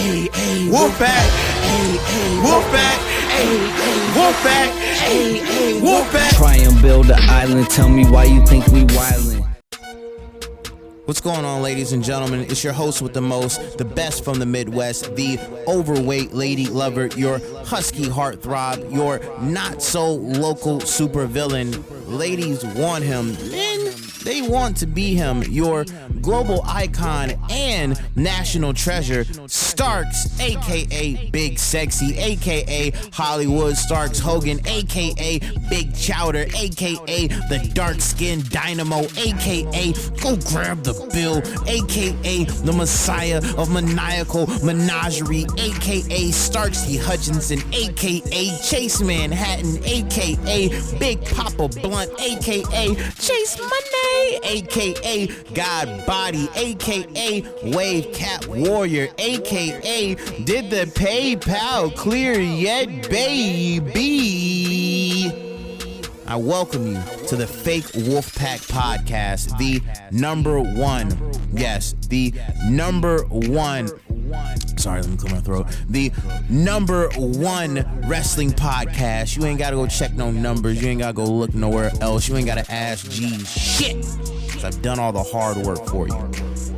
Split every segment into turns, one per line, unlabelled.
Wolf Pact, Wolf Pact, Wolf Pact, Wolf Pact.
Try and build an island, tell me why you think we wildin'.
What's going on, ladies and gentlemen? It's your host with the most, the best from the Midwest, the overweight lady lover, your husky heartthrob, your not so local supervillain. Ladies want him, men, they want to be him. Your global icon and national treasure, Starks, aka Big Sexy, aka Hollywood Starks Hogan, aka Big Chowder, aka the dark-skinned Dynamo, aka Go Grab the Bill, aka the Messiah of Maniacal Menagerie, aka Starksy Hutchinson, aka Chase Manhattan, aka Big Papa Blunt, aka Chase Money, aka God Body, aka Wave Cap Warrior, aka Did the PayPal clear yet, baby? I welcome you to the Fake Wolf Pact Podcast, the number one, yes, the number one, sorry, let me clear my throat, the number one wrestling podcast. You ain't gotta go check no numbers, you ain't gotta go look nowhere else, you ain't gotta ask G shit, so I've done all the hard work for you.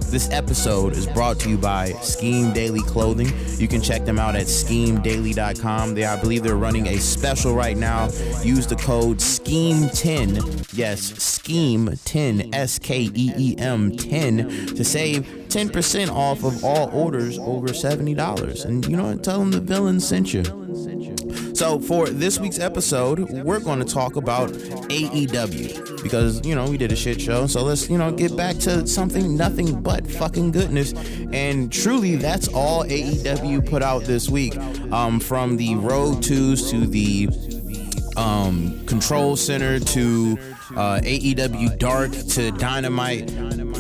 This episode is brought to you by Scheme Daily Clothing. You can check them out at SchemeDaily.com. I believe they're running a special right now. Use the code SCHEME10, yes, SCHEME10, SKEEM 10, to save 10% off of all orders over $70. And you know what? Tell them the villain sent you. So for this week's episode, we're going to talk about AEW because, you know, we did a shit show. So let's, you know, get back to something nothing but fucking goodness. And truly, that's all AEW put out this week. From the Road 2s to the Control Center to AEW Dark to Dynamite,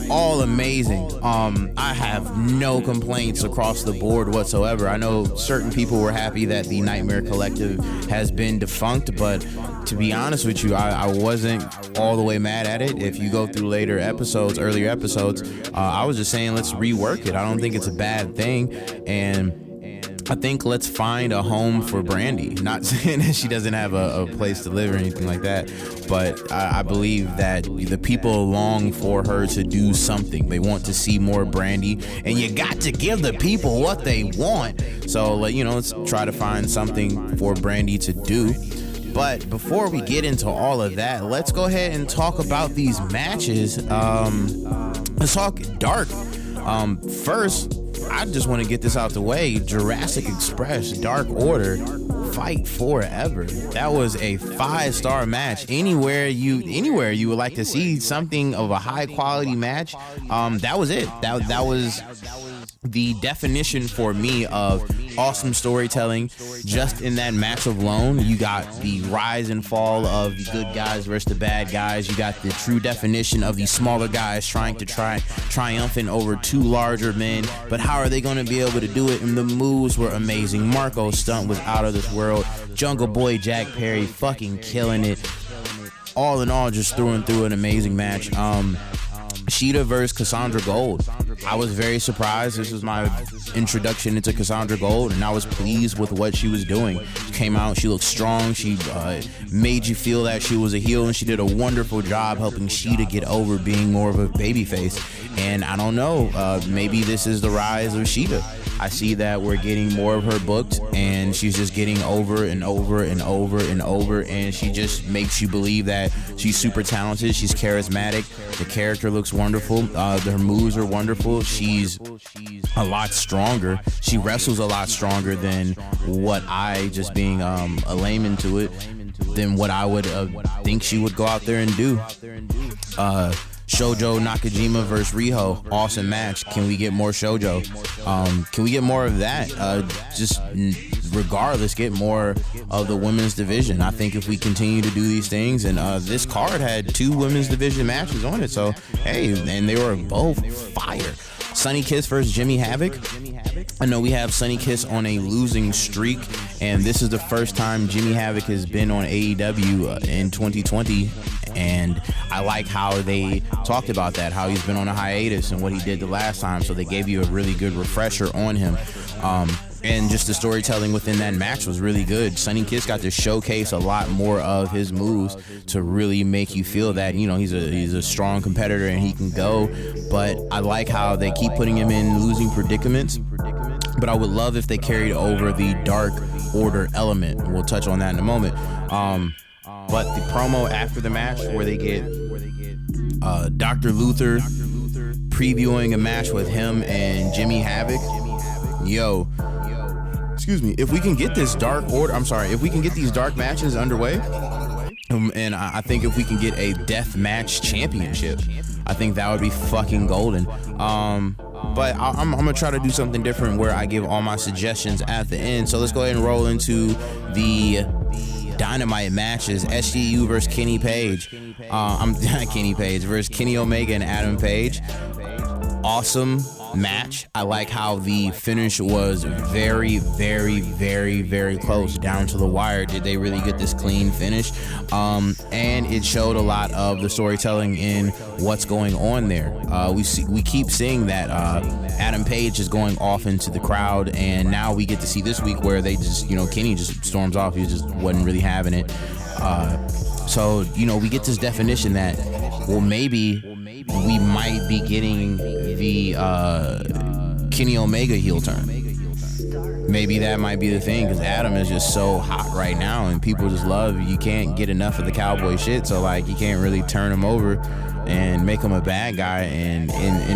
all amazing. I have no complaints across the board whatsoever. I know certain people were happy that the Nightmare Collective has been defunct, but to be honest with you, I wasn't all the way mad at it. If you go through earlier episodes, I was just saying let's rework it. I don't think it's a bad thing, and I think let's find a home for Brandy. Not saying that she doesn't have a place to live or anything like that, but I believe that the people long for her to do something. They want to see more Brandy, and you got to give the people what they want. So, you know, let's try to find something for Brandy to do. But before we get into all of that, let's go ahead and talk about these matches. Let's talk Dark. First, I just want to get this out the way. Jurassic Express, Dark Order, Fight Forever. That was a 5-star match. Anywhere you would like to see something of a high quality match, that was it. That was the definition for me of awesome storytelling. Just in that match alone, you got the rise and fall of the good guys versus the bad guys. You got the true definition of these smaller guys trying to triumphant over two larger men. But how are they going to be able to do it? And the moves were amazing. Marco's stunt was out of this world. Jungle Boy Jack Perry fucking killing it. All in all, just through and through an amazing match. Sheeta versus Cassandra Gold. I was very surprised. This was my introduction into Cassandra Gold, and I was pleased with what she was doing. She came out, she looked strong, she made you feel that she was a heel, and she did a wonderful job helping Sheeta get over being more of a babyface. And I don't know, maybe this is the rise of Sheeta. I see that we're getting more of her booked, and she's just getting over and over and over and over, and she just makes you believe that she's super talented, she's charismatic, the character looks wonderful, her moves are wonderful, she's a lot stronger, she wrestles a lot stronger than what I, just being a layman to it, than what I would think she would go out there and do. Shoujo Nakajima versus Riho, awesome match. Can we get more Shoujo? Can we get more of that? Just regardless, get more of the women's division. I think if we continue to do these things, and this card had 2 women's division matches on it, so hey, and they were both fire. Sunny Kiss versus Jimmy Havoc. I know we have Sunny Kiss on a losing streak, and this is the first time Jimmy Havoc has been on AEW in 2020, and I like how they talked about that, how he's been on a hiatus and what he did the last time, so they gave you a really good refresher on him. And just the storytelling within that match was really good. Sonny Kiss got to showcase a lot more of his moves to really make you feel that, you know, he's a strong competitor and he can go. But I like how they keep putting him in losing predicaments. But I would love if they carried over the Dark Order element. We'll touch on that in a moment. But the promo after the match where they get Dr. Luther previewing a match with him and Jimmy Havoc. Yo, excuse me, if we can get this if we can get these dark matches underway, and I think if we can get a death match championship, I think that would be fucking golden. But I'm gonna try to do something different where I give all my suggestions at the end. So let's go ahead and roll into the Dynamite matches. SCU versus Kenny Page. Kenny Page versus Kenny Omega and Adam Page. Awesome match. I like how the finish was very, very, very, very close down to the wire. Did they really get this clean finish? And it showed a lot of the storytelling in what's going on there. We keep seeing that Adam Page is going off into the crowd, and now we get to see this week where they just, Kenny just storms off. He just wasn't really having it. So we get this definition that, well, maybe we might be getting the Kenny Omega heel turn. Maybe that might be the thing, because Adam is just so hot right now and people just love, you can't get enough of the cowboy shit, so like you can't really turn him over and make him a bad guy. And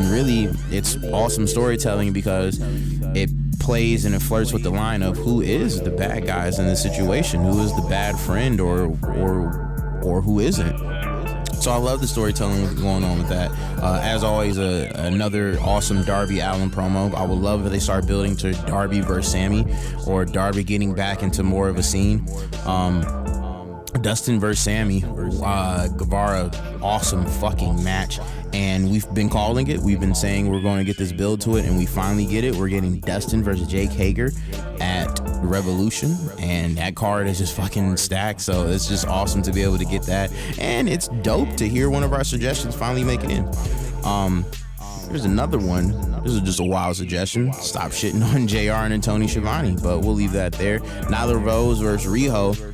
really it's awesome storytelling because it plays and it flirts with the line of who is the bad guys in this situation, who is the bad friend or who isn't. So I love the storytelling going on with that. As always, another awesome Darby Allin promo. I would love if they start building to Darby versus Sammy, or Darby getting back into more of a scene. Dustin versus Sammy, Guevara, awesome fucking match. And we've been calling it. We've been saying we're going to get this build to it, and we finally get it. We're getting Dustin versus Jake Hager at Revolution, and that card is just fucking stacked. So it's just awesome to be able to get that, and it's dope to hear one of our suggestions finally make it in. There's another one. This is just a wild suggestion. Stop shitting on JR and Tony Schiavone, but we'll leave that there. Nyla Rose versus Riho.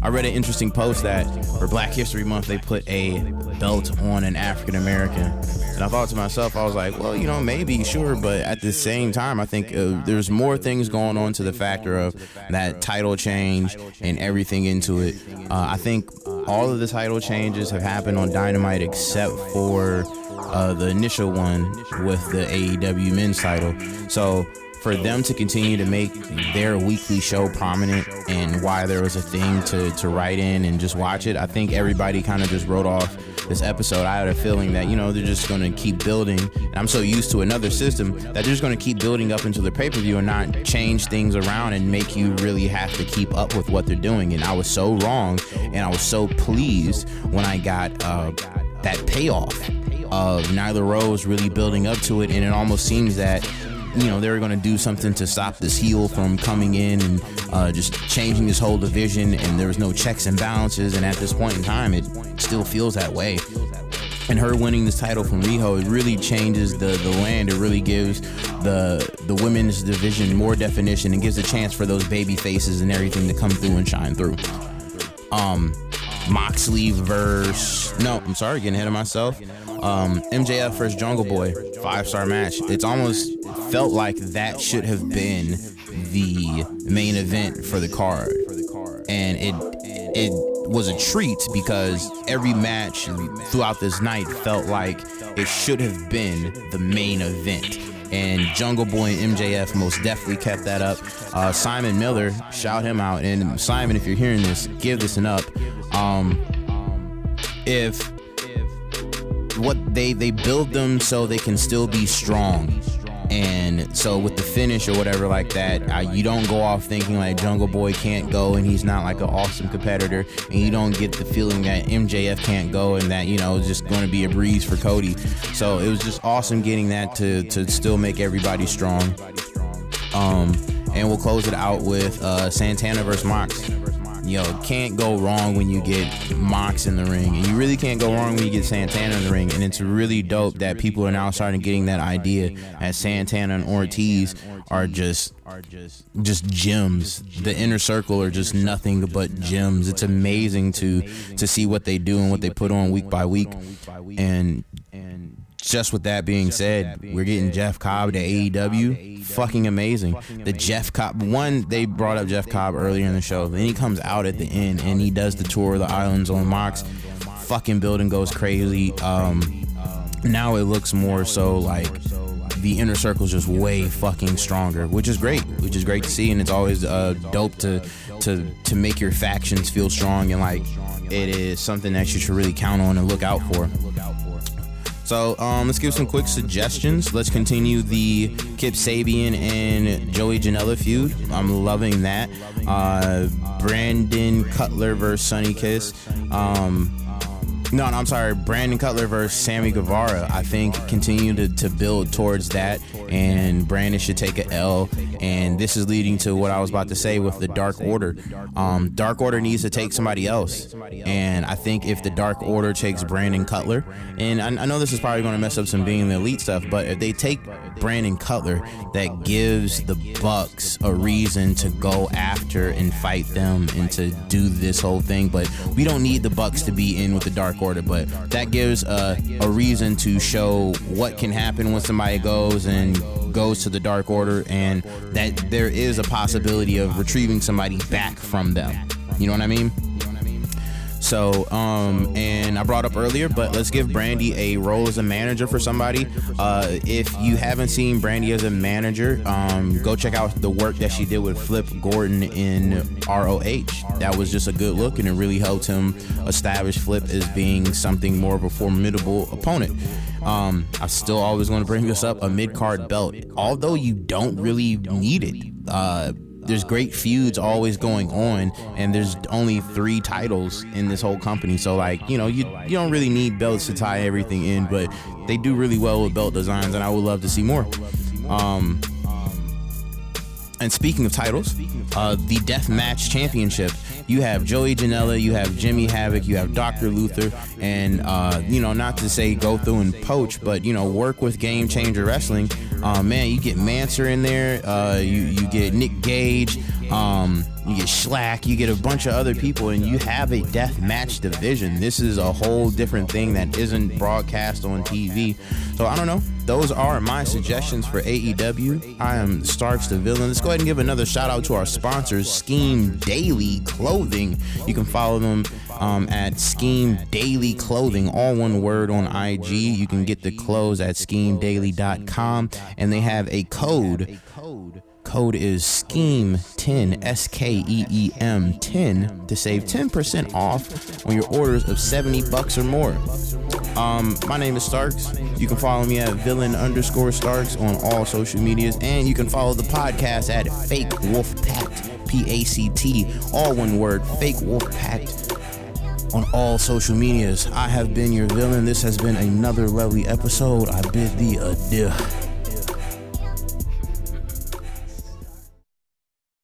I read an interesting post that for Black History Month they put a belt on an African American, and I thought to myself, I was like, well, maybe, sure, but at the same time I think there's more things going on to the factor of that title change and everything into it. I think all of the title changes have happened on Dynamite except for the initial one with the AEW men's title. So for them to continue to make their weekly show prominent and why there was a thing to write in and just watch it, I think everybody kind of just wrote off this episode. I had a feeling that, they're just going to keep building. And I'm so used to another system that they're just going to keep building up into the pay-per-view and not change things around and make you really have to keep up with what they're doing. And I was so wrong, and I was so pleased when I got that payoff of Nyla Rose really building up to it. And it almost seems that they were going to do something to stop this heel from coming in and just changing this whole division, and there was no checks and balances, and at this point in time it still feels that way. And her winning this title from Riho, it really changes the land. It really gives the women's division more definition and gives a chance for those baby faces and everything to come through and shine through. Moxley versus getting ahead of myself. MJF versus Jungle Boy, 5-star match. It's almost felt like that should have been the main event for the card, and it was a treat because every match throughout this night felt like it should have been the main event. And Jungle Boy and MJF most definitely kept that up. Simon Miller, shout him out. And Simon, if you're hearing this, give this an up. If what they build them so they can still be strong, and so with the finish or whatever like that, you don't go off thinking like Jungle Boy can't go and he's not like an awesome competitor, and you don't get the feeling that MJF can't go and that it's just going to be a breeze for Cody. So it was just awesome getting that to still make everybody strong. And we'll close it out with Santana versus Mox. can't go wrong when you get Mox in the ring, and you really can't go wrong when you get Santana in the ring. And it's really dope that people are now starting getting that idea, as Santana and Ortiz are just gems. The Inner Circle are just nothing but gems. It's amazing to see what they do and what they put on week by week. And just with that being said, we're getting Jeff Cobb to AEW. Fucking amazing. The Jeff Cobb one, they brought up Jeff Cobb earlier in the show. Then he comes out at the end and he does the tour of the islands on Mox. Fucking building goes crazy. Now it looks more so like the Inner Circle is just way fucking stronger, which is great to see. And it's always dope to make your factions feel strong, and like it is something that you should really count on and look out for. So let's give some quick suggestions. Let's continue the Kip Sabian and Joey Janela feud. I'm loving that. Brandon Cutler versus Sonny Kiss. Brandon Cutler versus Sammy Guevara. I think continue to build towards that, and Brandon should take a L. And this is leading to what I was about to say with the Dark Order. Dark Order needs to take somebody else, and I think if the Dark Order takes Brandon Cutler, and I know this is probably going to mess up some being the elite stuff, but if they take Brandon Cutler, that gives the Bucks a reason to go after and fight them and to do this whole thing. But we don't need the Bucks to be in with the Dark Order, but that gives a reason to show what can happen when somebody goes to the Dark Order, and that there is a possibility of retrieving somebody back from them. You know what I mean? So, and I brought up earlier, but let's give Brandy a role as a manager for somebody. If you haven't seen Brandy as a manager, go check out the work that she did with Flip Gordon in ROH. That was just a good look, and it really helped him establish Flip as being something more of a formidable opponent. I still always want to bring this up, a mid-card belt. Although you don't really need it, there's great feuds always going on, and there's only 3 titles in this whole company, so like, you don't really need belts to tie everything in, but they do really well with belt designs, and I would love to see more. And speaking of titles, the Deathmatch Championship, you have Joey Janela, you have Jimmy Havoc, you have Dr. Luther, and not to say go through and poach, but work with Game Changer Wrestling. Man, you get Manser in there, you get Nick Gage, you get Schlack, you get a bunch of other people, and you have a death match division. This is a whole different thing that isn't broadcast on TV. So I don't know. Those are my suggestions for AEW. I am Starks the Villain. Let's go ahead and give another shout out to our sponsors, Scheme Daily Clothing. You can follow them at Scheme Daily Clothing, all one word, on IG. You can get the clothes at schemedaily.com, and they have a code. Code is SCHEME10, SKEEM 10, to save 10% off on your orders of $70 or more. My name is Starks. You can follow me at villain_Starks on all social medias, and you can follow the podcast at Fake Wolf Pact, PACT, all one word, Fake Wolf Pact, on all social medias. I have been your villain. This has been another lovely episode. I bid thee adieu.